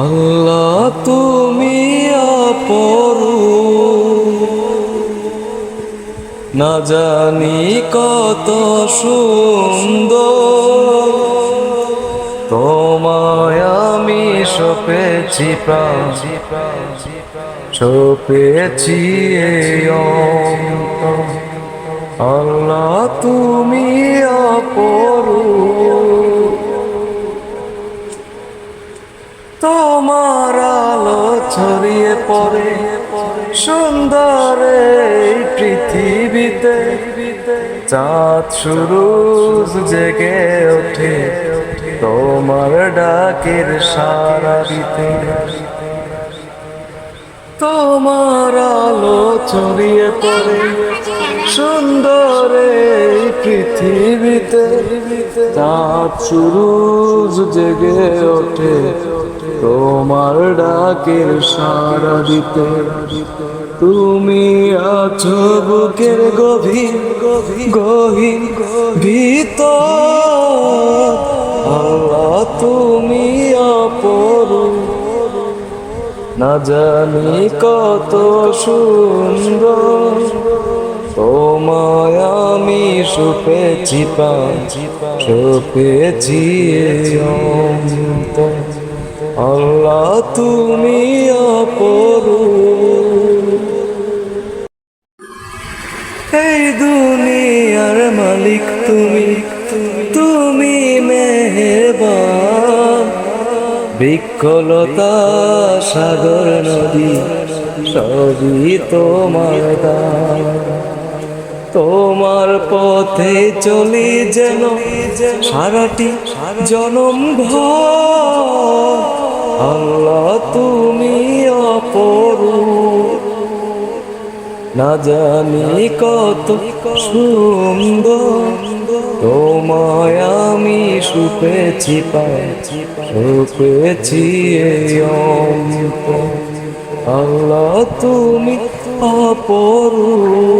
আল্লাহ তুমি অপরূপ, না জানি কত সুন্দর। তোমায় আমি সপেছি প্রাণ, সপেছি এই অন্তর। আল্লাহ তুমি অপরূপ, তোমার আলো ছড়িয়ে পড়ে সুন্দর এই পৃথিবীতে। চাঁদ সূরজ জেগে ওঠে তোমার ডাকের সাড়া দিতে। তোমার আলো ছড়িয়ে পড়ে সুন্দর এই পৃথিবীতে। চাঁদ সূরজ জেগে ওঠে তোমার ডাকের সাড়া দিতে। তুমি আছো বুকের গভীর গহীন ভিতর। আল্লাহ তুমি অপরূপ, না জানি কত সুন্দর। তোমায় আমি সপেছি প্রাণ, সপেছি এই অন্তর। আল্লাহ তুমি অপরূপ, এই দুনিয়ার মালিক তুমি, তুমি মেহেরবান। বৃক্ষলতা সাগর নদী সবই তোমার দান। তোমার পথে চলি যেন সারাটি জনম ভর। আল্লাহ তুমি অপরূপ, না জানি কত সুন্দর। তোমায় আমি সপেছি প্রাণ, সপেছি এই অন্তর। আল্লাহ তুমি অপরূপ।